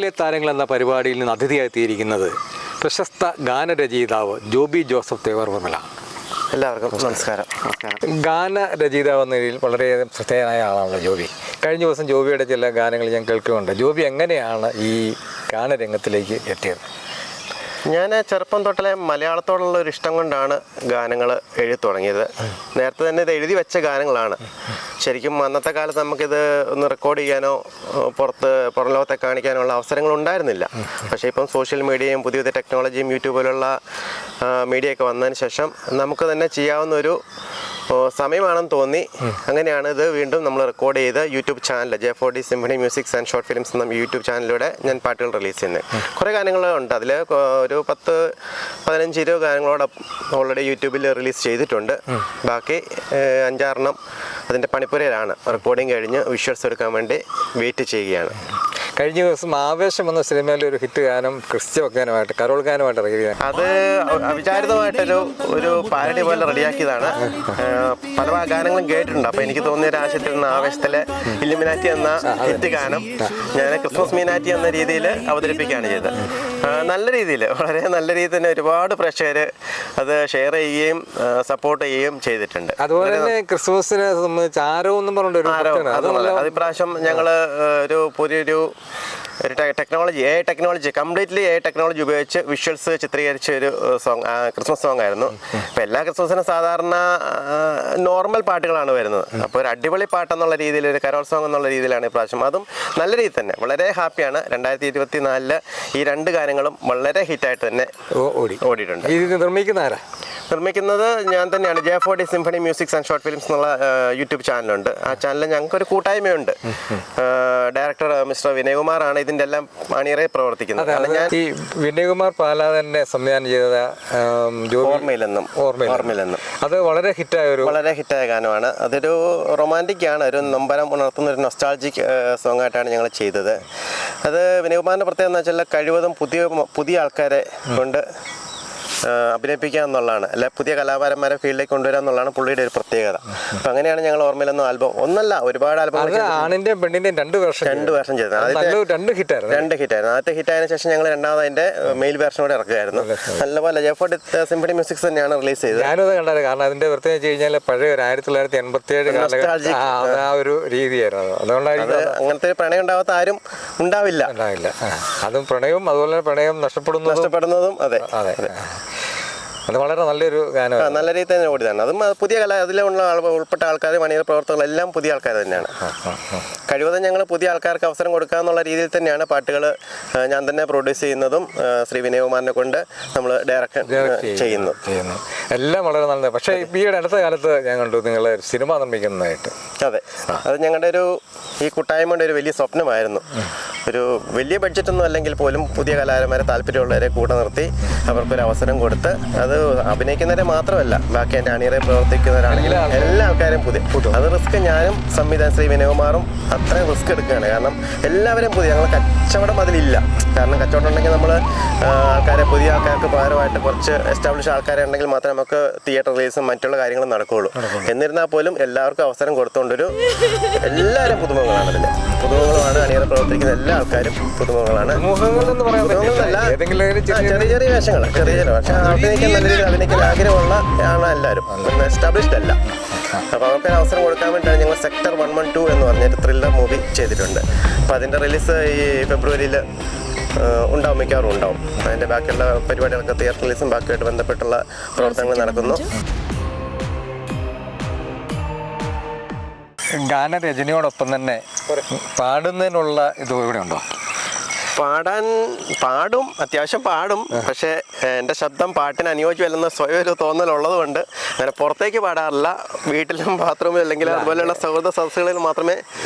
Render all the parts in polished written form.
സിനിമയിലെ താരങ്ങൾ എന്ന പരിപാടിയിൽ നിന്ന് അതിഥിയായി എത്തിയിരിക്കുന്നത് പ്രശസ്ത ഗാനരചയിതാവ് ജോബി ജോസഫ് തേവർമല. എല്ലാവർക്കും നമസ്കാരം. ഗാനരചയിതാവ് എന്ന നിലയിൽ വളരെയധികം ശ്രദ്ധേയനായ ആളാണല്ലോ ജോബി. കഴിഞ്ഞ ദിവസം ജോബിയുടെ ചില ഗാനങ്ങൾ ഞാൻ കേൾക്കുന്നുണ്ട്. ജോബി എങ്ങനെയാണ് ഈ ഗാനരംഗത്തിലേക്ക് എത്തിയത്? ഞാൻ ചെറുപ്പം തൊട്ടിലെ മലയാളത്തോടുള്ള ഒരു ഇഷ്ടം കൊണ്ടാണ് ഗാനങ്ങൾ എഴുതി തുടങ്ങിയത്. നേരത്തെ തന്നെ ഇത് എഴുതി വെച്ച ഗാനങ്ങളാണ്. ശരിക്കും അന്നത്തെ കാലത്ത് നമുക്കിത് ഒന്ന് റെക്കോർഡ് ചെയ്യാനോ പുറം ലോകത്തെ കാണിക്കാനോ ഉള്ള അവസരങ്ങൾ ഉണ്ടായിരുന്നില്ല. പക്ഷേ ഇപ്പം സോഷ്യൽ മീഡിയയും പുതിയ പുതിയ ടെക്നോളജിയും യൂട്യൂബിലുള്ള മീഡിയയൊക്കെ വന്നതിന് ശേഷം നമുക്ക് തന്നെ ചെയ്യാവുന്ന ഒരു സമയമാണെന്ന് തോന്നി. അങ്ങനെയാണ് ഇത് വീണ്ടും നമ്മൾ റെക്കോർഡ് ചെയ്ത് YouTube channel J4D symphony musics and short films എന്ന യൂട്യൂബ് ചാനലിലൂടെ ഞാൻ പാട്ടുകൾ റിലീസ് ചെയ്യുന്നത്. കുറേ ഗാനങ്ങളുണ്ട്. അതിൽ ഒരു 10-15-20 ഗാനങ്ങളോടെ ഓൾറെഡി യൂട്യൂബിൽ റിലീസ് ചെയ്തിട്ടുണ്ട്. ബാക്കി 5-6 അതിൻ്റെ പണിപ്പുരയിലാണ്. റെക്കോർഡിങ് കഴിഞ്ഞ് വിഷ്വൽസ് എടുക്കാൻ വേണ്ടി വെയിറ്റ് ചെയ്യുകയാണ്. കഴിഞ്ഞ ദിവസം ആവേശം എന്ന സിനിമയിലെ ഒരു ഹിറ്റ് ഗാനം ക്രിസ്ത്യ ഗാനമായിട്ട് കരോൾ ഗാനമായിട്ട് ഇറങ്ങിയത്, അത് അവിചാരിതമായിട്ടൊരു പാരഡി പോലെ റെഡിയാക്കിയതാണ്. പല ഗാനങ്ങളും കേട്ടിട്ടുണ്ട്. അപ്പോൾ എനിക്ക് തോന്നിയ രാശിത്തിൽ നിന്ന് ആവേശത്തിലെ ഇല്ലുമിനാറ്റി എന്ന ഹിറ്റ് ഗാനം ഞാൻ ക്രിസ്മസ് മീനാറ്റി എന്ന രീതിയിൽ അവതരിപ്പിക്കുകയാണ് ചെയ്തത്. നല്ല രീതിയിൽ, വളരെ നല്ല രീതിയിൽ തന്നെ ഒരുപാട് പ്രേക്ഷകർ അത് ഷെയർ ചെയ്യുകയും സപ്പോർട്ട് ചെയ്യുകയും ചെയ്തിട്ടുണ്ട്. അതുപോലെ തന്നെ ക്രിസ്മസിനെ സംബന്ധിച്ച് ആരോ എന്നും പറഞ്ഞിട്ട് അത് ഇപ്രാവശ്യം ഞങ്ങൾ ഒരു പുതിയൊരു ടെക്നോളജി കംപ്ലീറ്റ്ലി ടെക്നോളജി ഉപയോഗിച്ച് വിഷ്വൽസ് ചിത്രീകരിച്ച ഒരു ക്രിസ്മസ് സോങ് ആയിരുന്നു. അപ്പോൾ എല്ലാ ക്രിസ്മസിനും സാധാരണ നോർമൽ പാട്ടുകളാണ് വരുന്നത്. അപ്പോൾ ഒരു അടിപൊളി പാട്ടെന്നുള്ള രീതിയിൽ, ഒരു കരോൾ സോങ് എന്നുള്ള രീതിയിലാണ് ഇപ്രാവശ്യം. അതും നല്ല രീതിയിൽ തന്നെ വളരെ ഹാപ്പിയാണ്. 2024 ഈ 2 ഗാനങ്ങളും വളരെ ഹിറ്റായിട്ട് തന്നെ ഓടിയിട്ടുണ്ട്. നിർമ്മിക്കുന്നത് ഞാൻ തന്നെയാണ്. J4D symphony musics and short films എന്നുള്ള യൂട്യൂബ് ചാനലുണ്ട്. ആ ചാനലിൽ ഞങ്ങൾക്കൊരു കൂട്ടായ്മയുണ്ട്. ഡയറക്ടർ മിസ്റ്റർ വിനയകുമാറാണ് ഇതിൻ്റെ എല്ലാം അണിയറയിൽ പ്രവർത്തിക്കുന്നത്. ഈ വിനയകുമാർ പാലാതന്നെ സംവിധാനം ചെയ്ത ഓർമ്മയിലെന്നും അത് വളരെ ഹിറ്റായ ഗാനമാണ്. അതൊരു റൊമാൻറ്റിക് ആണ്. ഒരു നൊമ്പരം ഉണർത്തുന്ന ഒരു നൊസ്റ്റാൾജിക് സോങ് ആയിട്ടാണ് ഞങ്ങൾ ചെയ്തത്. അത് വിനയകുമാറിൻ്റെ പ്രത്യേകത എന്ന് വെച്ചാൽ കഴിവതും പുതിയ ആൾക്കാരെ കൊണ്ട് അഭിനയിപ്പിക്കുക എന്നുള്ളതാണ്. അല്ലെ, പുതിയ കലാകാരന്മാരെ ഫീൽഡിലേക്ക് കൊണ്ടുവരിക എന്നുള്ളതാണ് പുള്ളിയുടെ ഒരു പ്രത്യേകത. അപ്പം അങ്ങനെയാണ് ഞങ്ങൾ ഓർമ്മയിലൊന്നും ആൽബം ഒന്നല്ല, ഒരുപാട് ആൽബങ്ങൾ ആണിന്റെയും പെണ്ണിന്റെയും 2 വേർഷൻ ചെയ്തത്. 2 ഹിറ്റായിരുന്നു. ആദ്യത്തെ ഹിറ്റായതിനു ശേഷം ഞങ്ങൾ രണ്ടാമത് അതിന്റെ മെയിൽ വേർഷൻ കൂടെ ഇറക്കുകയായിരുന്നു. നല്ലപോലെ J4D സിംഫണി മ്യൂസിക്സ് തന്നെയാണ് റിലീസ് ചെയ്തത്. ഞാനത് കണ്ടത്. കാരണം അതിന്റെ പ്രത്യേകം വെച്ച് കഴിഞ്ഞാൽ പഴയ 1987 ആ ഒരു രീതിയായിരുന്നു. അതുകൊണ്ടായിരിക്കും അങ്ങനത്തെ ഒരു പ്രണയം ഉണ്ടാവാത്ത ആരും ഉണ്ടാവില്ല. അതും പ്രണയവും അതുപോലെ പ്രണയം നഷ്ടപ്പെടുന്നതും അതെ. അത് വളരെ നല്ലൊരു ഗാനമാണ്. നല്ല രീതിയിൽ തന്നെ ഓടിയതാണ്. അതും പുതിയ അതിലുള്ള ഉൾപ്പെട്ട ആൾക്കാർ, മണിയറ പ്രവർത്തകരെല്ലാം പുതിയ ആൾക്കാർ തന്നെയാണ്. കഴിവതും ഞങ്ങൾ പുതിയ ആൾക്കാർക്ക് അവസരം കൊടുക്കുക എന്നുള്ള രീതിയിൽ തന്നെയാണ് പാട്ടുകൾ ഞാൻ തന്നെ പ്രൊഡ്യൂസ് ചെയ്യുന്നതും ശ്രീ വിനയകുമാറിനെ കൊണ്ട് നമ്മൾ ഡയറക്ഷൻ ചെയ്യുന്നു. എല്ലാം വളരെ നല്ലത്. പക്ഷേ ഈ അടുത്ത കാലത്ത് ഞാൻ കണ്ടു നിങ്ങൾ സിനിമ നിർമ്മിക്കുന്നതായിട്ട്. അതെ, അത് ഞങ്ങളുടെ ഈ കൂട്ടായ്മയുടെ ഒരു വലിയ സ്വപ്നമായിരുന്നു. ഒരു വലിയ ബഡ്ജറ്റൊന്നും അല്ലെങ്കിൽ പോലും പുതിയ കലാകാരന്മാരെ, താല്പര്യമുള്ളവരെ കൂടെ നിർത്തി അവർക്കൊരു അവസരം കൊടുത്ത്, അത് അഭിനയിക്കുന്നവരെ മാത്രമല്ല ബാക്കി എൻ്റെ അണിയറയിൽ പ്രവർത്തിക്കുന്നവരാണെങ്കിലും എല്ലാ ആൾക്കാരും അത് റിസ്ക് ഞാനും ശ്രീ വിനയകുമാറും അത്രയും റിസ്ക് എടുക്കുകയാണ്. കാരണം എല്ലാവരും ഞങ്ങൾ കച്ചവടം അതിലില്ല. കാരണം കച്ചവടം ഉണ്ടെങ്കിൽ നമ്മൾ പുതിയ ആൾക്കാർക്ക് പകരമായിട്ട് കുറച്ച് എസ്റ്റാബ്ലിഷ് ആൾക്കാരെ ഉണ്ടെങ്കിൽ മാത്രമേ നമുക്ക് തിയേറ്റർ റിലീസും മറ്റുള്ള കാര്യങ്ങളും നടക്കുകയുള്ളൂ. എന്നിരുന്നാൽ പോലും എല്ലാവർക്കും അവസരം കൊടുത്തുകൊണ്ടൊരു എല്ലാവരും പുതുമുഖങ്ങളാണ്. അതിൽ പുതുമുഖങ്ങളാണ് അണിയറ പ്രവർത്തിക്കുന്ന എല്ലാ ആൾക്കാരും പുതുമുഖങ്ങളാണ്. ചെറിയ വേഷങ്ങൾ, പക്ഷേ അഭിനയിക്കാൻ ആഗ്രഹമുള്ള ആണ് എല്ലാവരും, എസ്റ്റാബ്ലിഷ്ഡ് അല്ല. അപ്പോൾ അവർക്കൊരു അവസരം കൊടുക്കാൻ വേണ്ടിയിട്ടാണ് ഞങ്ങൾ സെക്ടർ 112 എന്ന് പറഞ്ഞൊരു ത്രില്ലർ മൂവി ചെയ്തിട്ടുണ്ട്. അപ്പോൾ അതിൻ്റെ റിലീസ് ഈ ഫെബ്രുവരിയിൽ ഉണ്ടാവും, മിക്കവാറും ഉണ്ടാവും. അതിൻ്റെ ബാക്കിയുള്ള പരിപാടികളൊക്കെ തിയേറ്റർ റിലീസും ബാക്കിയായിട്ട് ബന്ധപ്പെട്ടുള്ള പ്രവർത്തനങ്ങൾ നടക്കുന്നു. ഗാനരചനയോടൊപ്പം തന്നെ പാടുന്നതിനുള്ള ഇത് ഇവിടെ ഉണ്ടോ? പാടും, അത്യാവശ്യം പാടും. പക്ഷേ എൻ്റെ ശബ്ദം പാട്ടിന് അനുയോജ്യമല്ലെന്ന് സ്വയം ഒരു തോന്നലുള്ളത് കൊണ്ട് അങ്ങനെ പുറത്തേക്ക് പാടാറില്ല. വീട്ടിലും ബാത്റൂമിലും അല്ലെങ്കിൽ അതുപോലെയുള്ള സൗഹൃദ സദസ്സുകളിൽ മാത്രമേ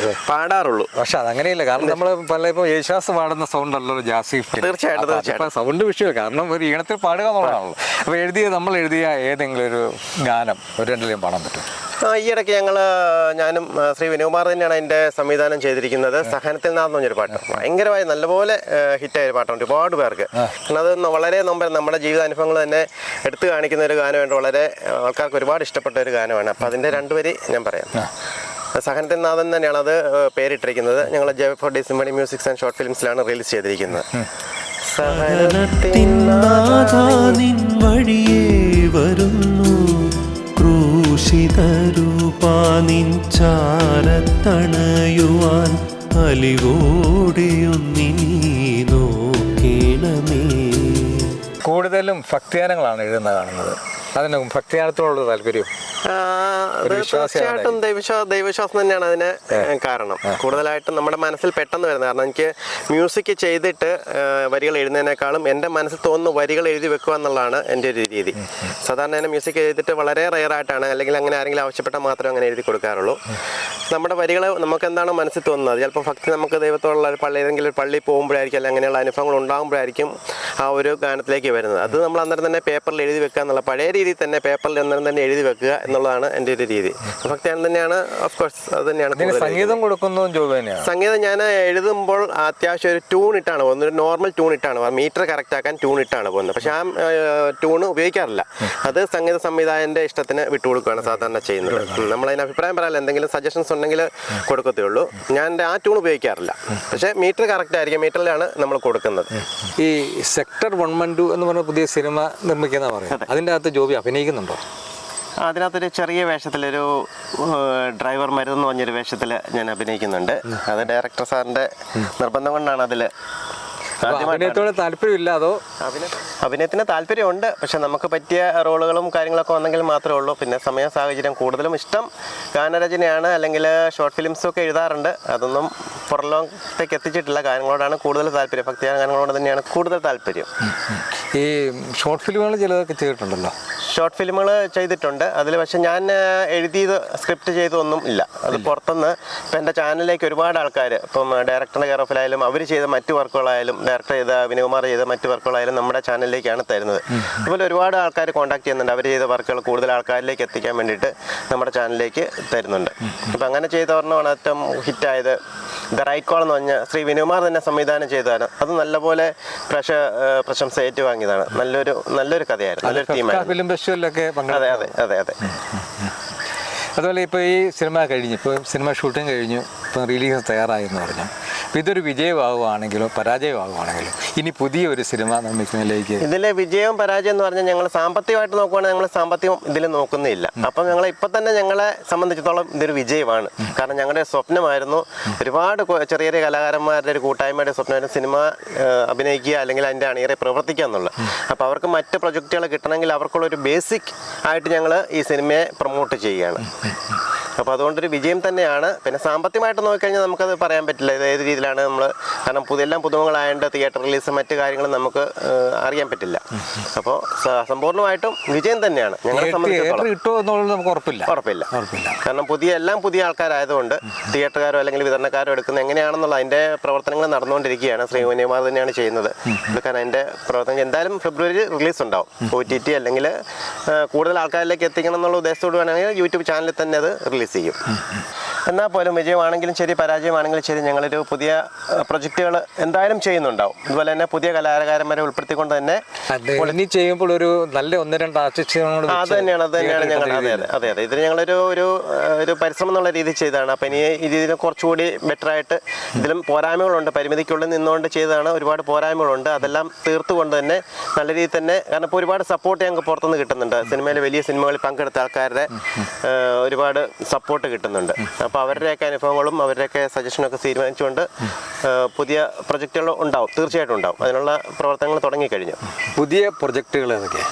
പാടാറുള്ളൂ. പക്ഷെ അതങ്ങനെയില്ല. കാരണം നമ്മൾ ഇപ്പോൾ യേശുദാസ് പാടുന്ന സൗണ്ട് അല്ലല്ലോ ജാസി. തീർച്ചയായിട്ടും സൗണ്ട് വിഷയം. കാരണം ഒരു ഈണത്തിൽ പാടുക എന്നുള്ളതാണല്ലോ. അപ്പോൾ നമ്മൾ എഴുതിയ ഏതെങ്കിലും ഒരു ഗാനം ഒരു 2 ലൈൻ പാടാൻ പറ്റും? ഈയിടയ്ക്ക് ഞാനും ശ്രീ വിനയകുമാർ തന്നെയാണ് അതിൻ്റെ സംവിധാനം ചെയ്തിരിക്കുന്നത്. സഹനത്തിൽ നിന്നാന്ന് പറഞ്ഞൊരു പാട്ട് ഭയങ്കരമായി നല്ലപോലെ ഹിറ്റായ പാട്ടുണ്ട് ഒരുപാട് പേർക്ക്. കാരണം അത് വളരെ നമ്മുടെ ജീവിതാനുഭവങ്ങൾ തന്നെ എടുത്തു കാണിക്കുന്ന ഒരു ഗാനമായിട്ട് വളരെ ആൾക്കാർക്ക് ഒരുപാട് ഇഷ്ടപ്പെട്ട ഒരു ഗാനമാണ്. അപ്പം അതിൻ്റെ 2 വരി ഞാൻ പറയാം. സഹനത്തിൻ നാഥൻ തന്നെയാണ് അത് പേരിട്ടിരിക്കുന്നത്. ഞങ്ങൾ ജെ4D സിംഫണി മ്യൂസിക്സ് ആൻഡ് ഷോർട്ട് ഫിലിംസിലാണ് റിലീസ് ചെയ്തിരിക്കുന്നത്. സഹനത്തിൻ നാഥ നിൻ വഴിയേ വരുന്നു, ക്രൂശിതരൂപാ നിൻ ചാരത്തണയുവാൻ അലിവോടെയൊന്നിനീ നോക്കേണമേ. കൂടുതലും ഭക്തിഗാനങ്ങളാണ് എഴുതുന്നത് കാണുന്നത്. അതിന് ഭക്തിഗാനത്തോടുള്ള താല്പര്യം തീർച്ചയായിട്ടും ദൈവവിശ്വാസം തന്നെയാണ് അതിന് കാരണം. കൂടുതലായിട്ടും നമ്മുടെ മനസ്സിൽ പെട്ടെന്ന് വരുന്നത്. കാരണം എനിക്ക് മ്യൂസിക് ചെയ്തിട്ട് വരികൾ എഴുതുന്നതിനേക്കാളും എൻ്റെ മനസ്സിൽ തോന്നുന്ന വരികൾ എഴുതി വെക്കുക എന്നുള്ളതാണ് എൻ്റെ ഒരു രീതി. സാധാരണ ഞാൻ മ്യൂസിക് ചെയ്തിട്ട് വളരെ റെയറായിട്ടാണ്, അല്ലെങ്കിൽ അങ്ങനെ ആരെങ്കിലും ആവശ്യപ്പെട്ടാൽ മാത്രമേ അങ്ങനെ എഴുതി കൊടുക്കാറുള്ളൂ. നമ്മുടെ വരികൾ നമുക്ക് എന്താണോ മനസ്സിൽ തോന്നുന്നത്, ചിലപ്പോൾ ഭക്തി നമുക്ക് ദൈവത്തോടുള്ള ഏതെങ്കിലും ഒരു പള്ളിയിൽ പോകുമ്പോഴായിരിക്കും, അല്ലെങ്കിൽ അങ്ങനെയുള്ള അനുഭവങ്ങൾ ഉണ്ടാകുമ്പോഴായിരിക്കും ആ ഒരു ഗാനത്തിലേക്ക് വരുന്നത്. അത് നമ്മൾ അന്നേരം തന്നെ പേപ്പറിൽ എഴുതി വെക്കുക എന്നുള്ള പഴയ രീതിയിൽ തന്നെ പേപ്പറിൽ അന്നേരം തന്നെ എഴുതി വെക്കുക എന്നുള്ളതാണ് എൻ്റെ ഒരു രീതി. ഭക്തിഗാനം തന്നെയാണ്, ഓഫ് കോഴ്സ് അത് തന്നെയാണ്. സംഗീതം കൊടുക്കുന്നതും ജോബി തന്നെയാണ്. സംഗീതം ഞാൻ എഴുതുമ്പോൾ അത്യാവശ്യം ഒരു ട്യൂൺ ഇട്ടാണ് പോകുന്നത്, ഒരു നോർമൽ ട്യൂൺ ഇട്ടാണ്, മീറ്റർ കറക്റ്റ് ആക്കാൻ ട്യൂൺ ഇട്ടാണ് പോകുന്നത്. പക്ഷേ ആ ട്യൂൺ ഉപയോഗിക്കാറില്ല. അത് സംഗീത സംവിധായകൻ്റെ ഇഷ്ടത്തിന് വിട്ടുകൊടുക്കുകയാണ് സാധാരണ ചെയ്യുന്നത്. നമ്മളതിന് അഭിപ്രായം പറയാറില്ല, എന്തെങ്കിലും സജഷൻസ് ഉണ്ടെങ്കിൽ കൊടുക്കത്തേ ഉള്ളൂ. ഞാൻ ആ ട്യൂൺ ഉപയോഗിക്കാറില്ല. പക്ഷേ മീറ്റർ കറക്റ്റ് ആയിരിക്കും, മീറ്ററിലാണ് നമ്മൾ കൊടുക്കുന്നത്. ഈ സെക്ടർ 112 എന്ന് പറഞ്ഞ പുതിയ സിനിമ നിർമ്മിക്കുന്ന പറയുന്നത്, അതിൻ്റെ അകത്ത് ജോബി അഭിനയിക്കുന്നുണ്ടോ? അതിനകത്തൊരു ചെറിയ വേഷത്തിലൊരു ഡ്രൈവർ മരുന്ന് പറഞ്ഞൊരു വേഷത്തിൽ ഞാൻ അഭിനയിക്കുന്നുണ്ട്. അത് ഡയറക്ടർ സാറിൻ്റെ നിർബന്ധം കൊണ്ടാണ് അതിൽ. അഭിനയത്തോട് താല്പര്യമില്ല അതോ? അഭിനയത്തിന് താല്പര്യമുണ്ട്, പക്ഷെ നമുക്ക് പറ്റിയ റോളുകളും കാര്യങ്ങളൊക്കെ വന്നെങ്കിൽ മാത്രമേ ഉള്ളൂ. പിന്നെ സമയ സാഹചര്യം, കൂടുതലും ഇഷ്ടം ഗാനരചനയാണ്, അല്ലെങ്കിൽ ഷോർട്ട് ഫിലിംസൊക്കെ എഴുതാറുണ്ട്. അതൊന്നും പുറലോകത്തേക്ക് എത്തിച്ചിട്ടില്ല. ഗാനങ്ങളോടാണ് കൂടുതൽ താല്പര്യം, ഭക്തിഗാന ഗാനങ്ങളോട് തന്നെയാണ് കൂടുതൽ താല്പര്യം. ഈ ഷോർട്ട് ഫിലിമുകൾ ചിലതൊക്കെ ചെയ്തിട്ടുണ്ടല്ലോ. ഷോർട്ട് ഫിലിമുകൾ ചെയ്തിട്ടുണ്ട്. അതിൽ പക്ഷെ ഞാൻ എഴുതിയത് സ്ക്രിപ്റ്റ് ചെയ്തൊന്നും ഇല്ല. അത് പുറത്തുനിന്ന് ഇപ്പം എൻ്റെ ചാനലിലേക്ക് ഒരുപാട് ആൾക്കാർ, ഇപ്പം ഡയറക്ടറിൻ്റെ കെയർ ഓഫിലായാലും അവർ ചെയ്ത മറ്റു വർക്കുകളായാലും, ഡയറക്ടർ ചെയ്ത വിനയകുമാർ ചെയ്ത മറ്റു വർക്കുകളായാലും നമ്മുടെ ചാനലിലേക്കാണ് തരുന്നത്. അതുപോലെ ഒരുപാട് ആൾക്കാർ കോൺടാക്ട് ചെയ്യുന്നുണ്ട്. അവർ ചെയ്ത വർക്കുകൾ കൂടുതൽ ആൾക്കാരിലേക്ക് എത്തിക്കാൻ വേണ്ടിയിട്ട് നമ്മുടെ ചാനലിലേക്ക് തരുന്നുണ്ട്. അപ്പം അങ്ങനെ ചെയ്തവരെന്നാണ് ഏറ്റവും ഹിറ്റായത് ദ റൈറ്റ് കോൾ എന്ന് പറഞ്ഞാൽ ശ്രീ വിനയകുമാർ തന്നെ സംവിധാനം ചെയ്തതാണ്. അത് നല്ലപോലെ പ്രശംസ ഏറ്റുവാങ്ങിയതാണ്. നല്ലൊരു കഥയായിരുന്നു, നല്ലൊരു തീമായിരുന്നു. അതെ അതെ അതെ അതെ. അതുപോലെ ഇപ്പോൾ ഈ സിനിമ കഴിഞ്ഞു, ഇപ്പോൾ സിനിമ ഷൂട്ടിങ് കഴിഞ്ഞു, ഇപ്പം റിലീസ് തയ്യാറായി എന്ന് പറഞ്ഞു. അപ്പോൾ ഇതൊരു വിജയമാകുവാണെങ്കിലോ പരാജയമാകുവാണെങ്കിലോ ഇനി പുതിയൊരു സിനിമ നിർമ്മിക്കുന്നതിലേക്ക് ഇതിലെ വിജയവും പരാജയം എന്ന് പറഞ്ഞാൽ ഞങ്ങൾ സാമ്പത്തികമായിട്ട് നോക്കുവാണെങ്കിൽ ഞങ്ങൾ സാമ്പത്തികം ഇതിൽ നോക്കുന്നില്ല. അപ്പം ഞങ്ങൾ ഇപ്പം തന്നെ ഞങ്ങളെ സംബന്ധിച്ചിടത്തോളം ഇതൊരു വിജയമാണ്. കാരണം ഞങ്ങളുടെ സ്വപ്നമായിരുന്നു, ഒരുപാട് ചെറിയ ചെറിയ കലാകാരന്മാരുടെ ഒരു കൂട്ടായ്മയുടെ സ്വപ്നമായിരുന്നു സിനിമ അഭിനയിക്കുക, അല്ലെങ്കിൽ അതിൻ്റെ അണിയറെ പ്രവർത്തിക്കുക എന്നുള്ളത്. അപ്പോൾ അവർക്ക് മറ്റ് പ്രൊജക്റ്റുകൾ കിട്ടണമെങ്കിൽ അവർക്കുള്ളൊരു ബേസിക് ആയിട്ട് ഞങ്ങൾ ഈ സിനിമയെ പ്രൊമോട്ട് ചെയ്യുകയാണ്. അപ്പോൾ അതുകൊണ്ടൊരു വിജയം തന്നെയാണ്. പിന്നെ സാമ്പത്തികമായിട്ട് നോക്കിക്കഴിഞ്ഞാൽ നമുക്കത് പറയാൻ പറ്റില്ല ഇത് ഏത് രീതിയിലാണ് നമ്മൾ, കാരണം എല്ലാം പുതുമകളായതുകൊണ്ട് തിയേറ്റർ റിലീസ് മറ്റു കാര്യങ്ങളും നമുക്ക് അറിയാൻ പറ്റില്ല. അപ്പോൾ സമ്പൂർണ്ണമായിട്ടും വിജയം തന്നെയാണ് ഞങ്ങളെ സംബന്ധിച്ചിടത്തോളം. ഉറപ്പില്ല. കാരണം എല്ലാം പുതിയ ആൾക്കാരായതുകൊണ്ട് തിയേറ്ററുകാരോ അല്ലെങ്കിൽ വിതരണക്കാരോ എടുക്കുന്നത് എങ്ങനെയാണെന്നുള്ള അതിൻ്റെ പ്രവർത്തനങ്ങൾ നടന്നുകൊണ്ടിരിക്കുകയാണ്. ശ്രീ വിനയകുമാർ തന്നെയാണ് ചെയ്യുന്നത്. കാരണം അതിൻ്റെ പ്രവർത്തനം എന്തായാലും ഫെബ്രുവരി റിലീസ് ഉണ്ടാവും. OTT അല്ലെങ്കിൽ കൂടുതൽ ആൾക്കാരിലേക്ക് എത്തിക്കണം എന്നുള്ള ഉദ്ദേശത്തോട് വേണമെങ്കിൽ യൂട്യൂബ് ചാനലിൽ തന്നെ അത് റിലീസ് ചെയ്യും. എന്നാൽ പോലും വിജയമാണെങ്കിലും ശരി പരാജയമാണെങ്കിലും ശരി ഞങ്ങളൊരു പുതിയ പ്രൊജക്റ്റുകൾ എന്തായാലും ചെയ്യുന്നുണ്ടാവും. അതുപോലെ തന്നെ പുതിയ കലാകാരന്മാരെ ഉൾപ്പെടുത്തിക്കൊണ്ട് തന്നെ ചെയ്യുമ്പോൾ ഒരു നല്ല 1-2 ആർട്ടിസ്റ്റുകളോട് അത് തന്നെയാണ് ഞങ്ങൾ അതെ ഇതിന് ഞങ്ങളൊരു ഒരു പരിശ്രമം എന്നുള്ള രീതിയിൽ ചെയ്തതാണ്. അപ്പം ഇനി ഈ രീതിയിൽ കുറച്ചുകൂടി ബെറ്ററായിട്ട്, ഇതിലും പോരായ്മകളുണ്ട്, പരിമിതിക്കുള്ളിൽ നിന്നുകൊണ്ട് ചെയ്തതാണ്. ഒരുപാട് പോരായ്മകളുണ്ട്, അതെല്ലാം തീർത്തുകൊണ്ട് തന്നെ നല്ല രീതിയിൽ തന്നെ, കാരണം ഇപ്പോൾ ഒരുപാട് സപ്പോർട്ട് ഞങ്ങൾക്ക് പുറത്തുനിന്ന് കിട്ടുന്നുണ്ട്. സിനിമയിൽ വലിയ സിനിമകളിൽ പങ്കെടുത്ത ആൾക്കാരുടെ ഒരുപാട് സപ്പോർട്ട് കിട്ടുന്നുണ്ട്. അപ്പോൾ അവരുടെയൊക്കെ അനുഭവങ്ങളും അവരുടെയൊക്കെ സജഷനൊക്കെ തീരുമാനിച്ചുകൊണ്ട് പുതിയ പ്രൊജക്റ്റുകൾ ഉണ്ടാവും, തീർച്ചയായിട്ടും ഉണ്ടാവും. അതിനുള്ള പ്രവർത്തനങ്ങൾ തുടങ്ങിക്കഴിഞ്ഞു. പുതിയ പ്രൊജക്റ്റുകൾ ഏതൊക്കെ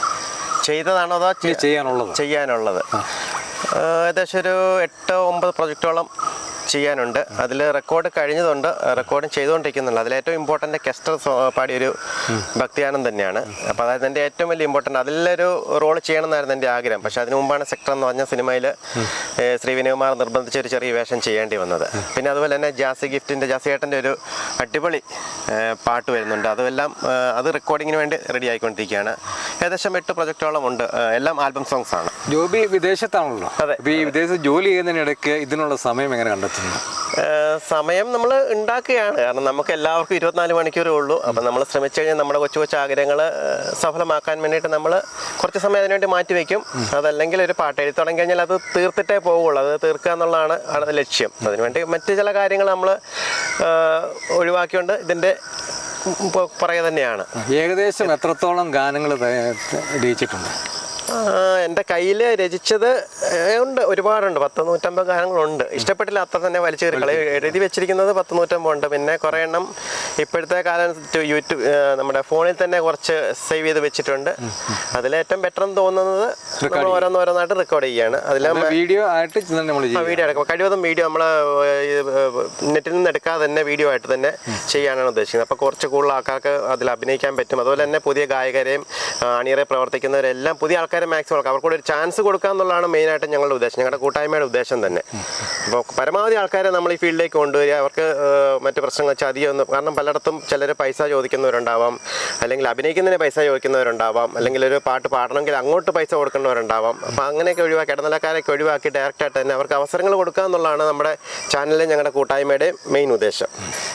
ചെയ്തതാണോ അതോ ചെയ്യാനുള്ളത്? ഏകദേശം ഒരു 8-9 പ്രൊജക്റ്റോളം ചെയ്യാനുണ്ട്. അതിൽ റെക്കോർഡ് കഴിഞ്ഞതുണ്ട്, റെക്കോർഡിങ് ചെയ്തുകൊണ്ടിരിക്കുന്നുണ്ട്. അതിലേറ്റവും ഇമ്പോർട്ടൻ്റ് കെസ്റ്റർ പാടിയൊരു ഭക്തിഗാനം തന്നെയാണ്. അപ്പോൾ അതായത് എൻ്റെ ഏറ്റവും വലിയ ഇമ്പോർട്ടൻ്റ് അതിലൊരു റോൾ ചെയ്യണമെന്നായിരുന്നു എൻ്റെ ആഗ്രഹം. പക്ഷേ അതിന് മുമ്പാണ് സെക്ടർ എന്ന് പറഞ്ഞ സിനിമയിൽ ശ്രീ വിനയകുമാർ നിർബന്ധിച്ച ഒരു ചെറിയ വേഷം ചെയ്യേണ്ടി വന്നത്. പിന്നെ അതുപോലെ തന്നെ ജാസിയേട്ടൻ്റെ ഒരു അടിപൊളി പാട്ട് വരുന്നുണ്ട്. അതെല്ലാം അത് റെക്കോർഡിങ്ങിന് വേണ്ടി റെഡി ആയിക്കൊണ്ടിരിക്കുകയാണ്. ഏകദേശം 8 പ്രൊജക്റ്റോളം ഉണ്ട്, എല്ലാം ആൽബം സോങ്സ് ആണ്. ജോബി വിദേശത്താണല്ലോ. അതെ. ഈ വിദേശത്ത് ജോലി ചെയ്യുന്നതിനിടയ്ക്ക് ഇതിനുള്ള സമയം എങ്ങനെ കണ്ടെത്തും? കണ്ടെത്തുന്നത്? സമയം നമ്മൾ ഉണ്ടാക്കുകയാണ്. കാരണം നമുക്ക് എല്ലാവർക്കും 24 മണിക്കൂറേ ഉള്ളൂ. അപ്പം നമ്മൾ ശ്രമിച്ചു കഴിഞ്ഞാൽ നമ്മുടെ കൊച്ചു കൊച്ചു ആഗ്രഹങ്ങൾ സഫലമാക്കാൻ വേണ്ടിയിട്ട് നമ്മൾ കുറച്ച് സമയം അതിനുവേണ്ടി മാറ്റിവെക്കും. അതല്ലെങ്കിൽ ഒരു പാട്ട് എഴുതി തുടങ്ങി കഴിഞ്ഞാൽ അത് തീർത്തിട്ടേ പോവുള്ളൂ. അത് തീർക്കുക എന്നുള്ളതാണ് അടുത്ത ലക്ഷ്യം. അതിനുവേണ്ടി മറ്റ് ചില കാര്യങ്ങൾ നമ്മൾ ഒഴിവാക്കിക്കൊണ്ട് ഇതിൻ്റെ പറയുക തന്നെയാണ്. ഏകദേശം എത്രത്തോളം ഗാനങ്ങൾ രചിച്ചിട്ടുണ്ട്? എൻ്റെ കയ്യിൽ രചിച്ചത് ഉണ്ട്, ഒരുപാടുണ്ട്. 100-150 ഗാനങ്ങളുണ്ട്. ഇഷ്ടപ്പെട്ടില്ല അത്ര തന്നെ വലിച്ചു കയറി എഴുതി വെച്ചിരിക്കുന്നത് 100-150 ഉണ്ട്. പിന്നെ കുറേ എണ്ണം ഇപ്പോഴത്തെ കാലം യൂട്യൂബ് നമ്മുടെ ഫോണിൽ തന്നെ കുറച്ച് സേവ് ചെയ്ത് വെച്ചിട്ടുണ്ട്. അതിലേറ്റവും ബെറ്റർ എന്ന് തോന്നുന്നത് നമ്മൾ ഓരോന്നായിട്ട് റെക്കോർഡ് ചെയ്യുകയാണ്. അതിൽ വീഡിയോ ആയിട്ട് വീഡിയോ എടുക്കും. കഴിവതും വീഡിയോ നമ്മൾ നെറ്റിൽ നിന്ന് എടുക്കാതെ തന്നെ വീഡിയോ ആയിട്ട് തന്നെ ചെയ്യാനാണ് ഉദ്ദേശിക്കുന്നത്. അപ്പോൾ കുറച്ച് കൂടുതൽ ആൾക്കാർക്ക് അതിൽ അഭിനയിക്കാൻ പറ്റും. അതുപോലെ തന്നെ പുതിയ ഗായകരെയും അണിയറെ പ്രവർത്തിക്കുന്നവരെല്ലാം പുതിയ ആൾക്കാരെ മാക്സിമം അവർക്കൂടെ ഒരു ചാൻസ് കൊടുക്കുക എന്നുള്ളതാണ് മെയിനായിട്ട് ഞങ്ങളുടെ ഉദ്ദേശം, ഞങ്ങളുടെ കൂട്ടായ്മയുടെ ഉദ്ദേശം തന്നെ. അപ്പോൾ പരമാവധി ആൾക്കാരെ നമ്മൾ ഈ ഫീൽഡിലേക്ക് കൊണ്ടുവരിക. അവർക്ക് മറ്റു പ്രശ്നങ്ങൾ ചതിയൊന്നും, കാരണം പലയിടത്തും ചിലർ പൈസ ചോദിക്കുന്നവരുണ്ടാവാം, അല്ലെങ്കിൽ അഭിനയിക്കുന്നതിന് പൈസ ചോദിക്കുന്നവരുണ്ടാവാം, അല്ലെങ്കിൽ ഒരു പാട്ട് പാടണമെങ്കിൽ അങ്ങോട്ട് പൈസ കൊടുക്കുന്നവരുണ്ടാവാം. അപ്പോൾ അങ്ങനെയൊക്കെ ഒഴിവാക്കി ഇടനിലക്കാരെയൊക്കെ ഒഴിവാക്കി ഡയറക്റ്റായിട്ട് തന്നെ അവർക്ക് അവസരങ്ങൾ കൊടുക്കുക എന്നുള്ളതാണ് നമ്മുടെ ചാനലിലെ ഞങ്ങളുടെ കൂട്ടായ്മയുടെ മെയിൻ ഉദ്ദേശം.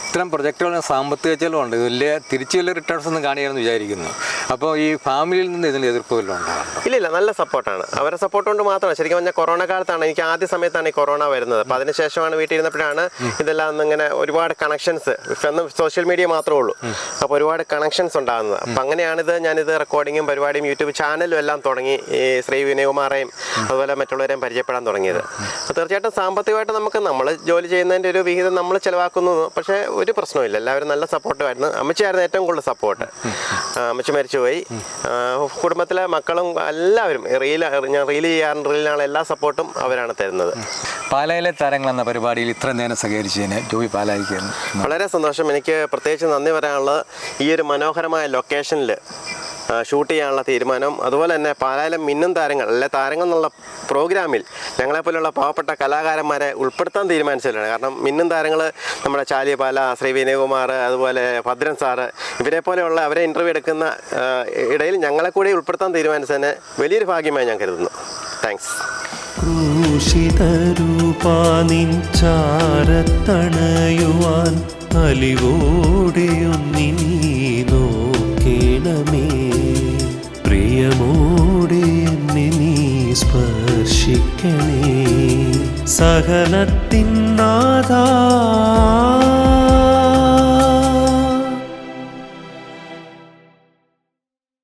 ഇത്തരം പ്രൊജക്റ്റുകളിന് സാമ്പത്തിക ചെലവുണ്ട്, വലിയ തിരിച്ചു വലിയ റിട്ടേൺസ് ഒന്നും കാണിക്കാമെന്ന് വിചാരിക്കുന്നു. അപ്പോൾ ഈ ഫാമിലിയിൽ നിന്ന് ഇതിൻ്റെ എതിർപ്പ് വല്ലതും ഉണ്ടാകും? ഇല്ല, നല്ല സപ്പോർട്ടാണ്. അവരെ സപ്പോർട്ട് കൊണ്ട് മാത്രമാണ്. ശരിക്കും പറഞ്ഞാൽ കൊറോണ കാലത്താണ്, എനിക്ക് ആദ്യ സമയത്താണ് ഈ കൊറോണ വരുന്നത്. അപ്പോൾ അതിനുശേഷമാണ് വീട്ടിൽ ഇരുന്നപ്പോഴാണ് ഇതെല്ലാം ഒന്നിങ്ങനെ ഒരുപാട് കണക്ഷൻസ്, ഇപ്പം സോഷ്യൽ മീഡിയ മാത്രമേ ഉള്ളൂ. അപ്പോൾ ഒരുപാട് കണക്ഷൻസ് ഉണ്ടാകുന്നത്. അപ്പം അങ്ങനെയാണിത് ഞാനിത് റെക്കോർഡിങ്ങും പരിപാടിയും യൂട്യൂബ് ചാനലും എല്ലാം തുടങ്ങി ഈ ശ്രീ വിനയകുമാറേയും അതുപോലെ മറ്റുള്ളവരെയും പരിചയപ്പെടാൻ തുടങ്ങിയത്. അപ്പോൾ തീർച്ചയായിട്ടും സാമ്പത്തികമായിട്ട് നമ്മൾ ജോലി ചെയ്യുന്നതിൻ്റെ ഒരു വിഹിതം നമ്മൾ ചിലവാക്കുന്നു. പക്ഷേ ഒരു പ്രശ്നമില്ല, എല്ലാവരും നല്ല സപ്പോർട്ടുമായിരുന്നു. അമ്മച്ചിയായിരുന്നു ഏറ്റവും കൂടുതൽ സപ്പോർട്ട്. അമ്മച്ചി മരിച്ചുപോയി. കുടുംബത്തിലെ മക്കളും എല്ലാവരും ഞാൻ റീൽ ചെയ്യാറുണ്ട്, റീലിനാണ് എല്ലാ സപ്പോർട്ടും അവരാണ് തരുന്നത്. പാലായിലെ താരങ്ങൾ എന്ന പരിപാടിയിൽ ഇത്ര നേരം സഹകരിച്ചതിന് ജോബി പാലായിക്ക് വളരെ സന്തോഷം. എനിക്ക് പ്രത്യേകിച്ച് നന്ദി പറയാനുള്ളത് ഈ ഒരു മനോഹരമായ ലൊക്കേഷനിൽ ഷൂട്ട് ചെയ്യാനുള്ള തീരുമാനം, അതുപോലെ തന്നെ പാലായിലെ മിന്നും താരങ്ങൾ അല്ലെ താരങ്ങൾ എന്നുള്ള പ്രോഗ്രാമിൽ ഞങ്ങളെപ്പോലുള്ള പാവപ്പെട്ട കലാകാരന്മാരെ ഉൾപ്പെടുത്താൻ തീരുമാനിച്ചതാണ്. കാരണം മിന്നും താരങ്ങൾ നമ്മുടെ ചാലിയപാല, ശ്രീ വിനയകുമാർ, അതുപോലെ ഭദ്രൻ സാറ്, ഇവരെ പോലെയുള്ള അവരെ ഇൻ്റർവ്യൂ എടുക്കുന്ന ഇടയിൽ ഞങ്ങളെ കൂടി ഉൾപ്പെടുത്താൻ തീരുമാനിച്ചതിന് വലിയൊരു ഭാഗ്യമായി ഞാൻ കരുതുന്നു. താങ്ക്സ്. ക്രൂശിതരൂപാനിൻ ചാരത്തണയുവാൻ അലിവോടെയൊന്നി നീ നോക്കേണമേ, പ്രിയമോടെ എന്നെ നീ സ്പർശിക്കണേ, സഹനത്തിൻ നാഥാ